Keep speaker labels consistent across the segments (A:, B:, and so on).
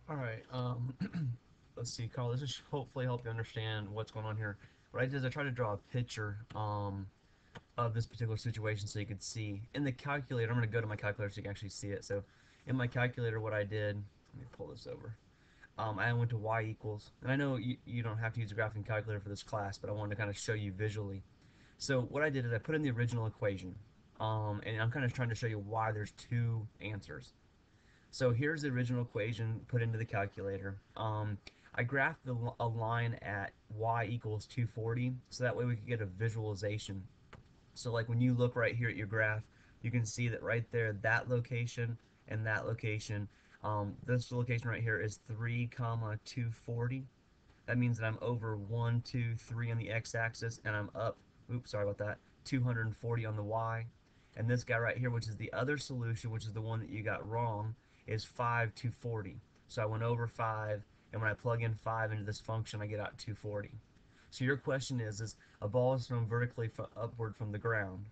A: All right. Let's see, Carl. This should hopefully help you understand what's going on here. What I did is I tried to draw a picture of this particular situation so you could see. In the calculator, I'm going to go to my calculator so you can actually see it. So in my calculator, what I did, let me pull this over. I went to y equals, and I know you don't have to use a graphing calculator for this class, but I wanted to kind of show you visually. So what I did is I put in the original equation, and I'm kind of trying to show you why there's two answers. So here's the original equation put into the calculator. I graphed a line at y equals 240, so that way we could get a visualization. So like when you look right here at your graph, you can see that right there, that location and that location, this location right here is 3 comma 240. That means that I'm over 1, 2, 3 on the x-axis, and I'm up, oops, sorry about that, 240 on the y. And this guy right here, which is the other solution, which is the one that you got wrong, is 5, 240. So I went over 5, and when I plug in 5 into this function, I get out 240. So your question is a ball is thrown vertically upward from the ground.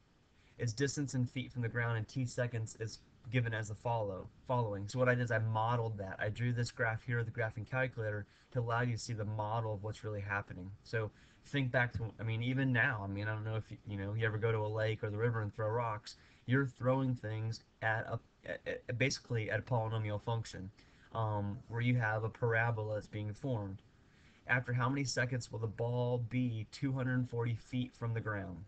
A: Its distance in feet from the ground in t seconds is given as the following. So what I did is I modeled that. I drew this graph here with the graphing calculator to allow you to see the model of what's really happening. So think back to, I mean, even now, I mean, I don't know if you ever go to a lake or the river and throw rocks. You're throwing things basically at a polynomial function, where you have a parabola that's being formed. After how many seconds will the ball be 240 feet from the ground?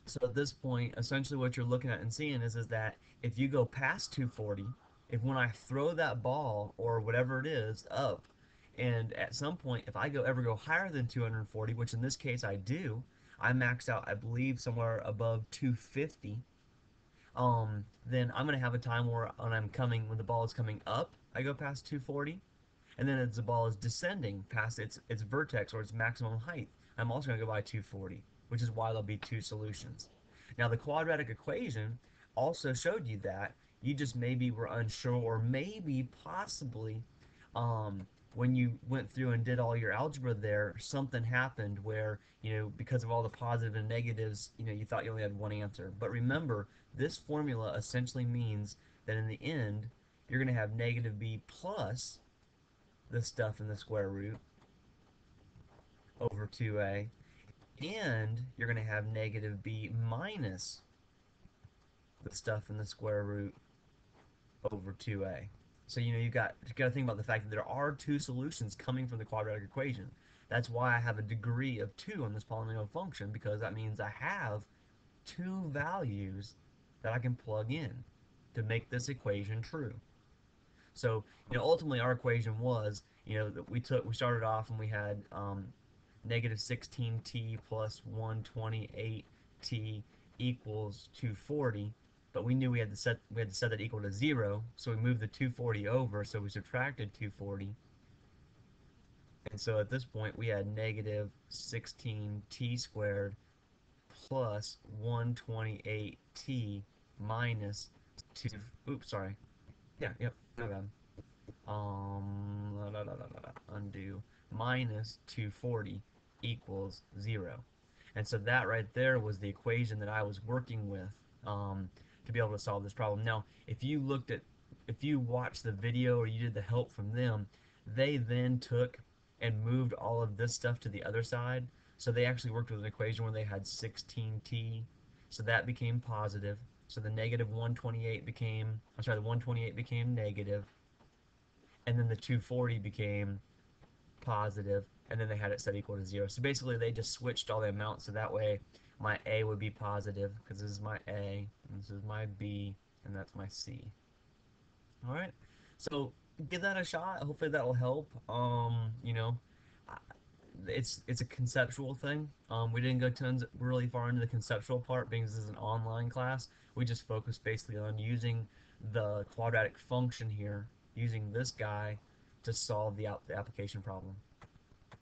A: So at this point, essentially what you're looking at and seeing is that if you go past 240, if when I throw that ball or whatever it is up, and at some point, if I ever go higher than 240, which in this case I do, I max out, I believe, somewhere above 250. Then I'm gonna have a time where when the ball is coming up, I go past 240, and then as the ball is descending past its vertex or its maximum height, I'm also going to go by 240, which is why there'll be two solutions. Now the quadratic equation also showed you that you just maybe were unsure, or maybe possibly when you went through and did all your algebra there, something happened where, because of all the positive and negatives, you thought you only had one answer. But remember, this formula essentially means that in the end, you're going to have negative b plus the stuff in the square root over 2a, and you're going to have negative b minus the stuff in the square root over 2a. So you got to think about the fact that there are two solutions coming from the quadratic equation. That's why I have a degree of 2 on this polynomial function, because that means I have two values that I can plug in to make this equation true. So, ultimately our equation was, that we started off and we had negative 16t plus 128t equals 240, but we knew we had to set that equal to 0, so we moved the 240 over, so we subtracted 240, and so at this point we had negative 16t squared plus 128t minus 2. Oops, sorry. Yeah, yep, my bad. Undo, minus 240 equals 0. And so that right there was the equation that I was working with, to be able to solve this problem. Now, if you watched the video or you did the help from them, they then took and moved all of this stuff to the other side. So they actually worked with an equation where they had 16t. So that became positive. So the negative 128 became, I'm sorry, the 128 became negative, and then the 240 became positive, and then they had it set equal to 0. So basically they just switched all the amounts, so that way my A would be positive, because this is my A, and this is my B, and that's my C. Alright, so give that a shot. Hopefully that'll help. It's a conceptual thing. We didn't go tons really far into the conceptual part because this is an online class. We just focused basically on using the quadratic function here, using this guy to solve the application problem.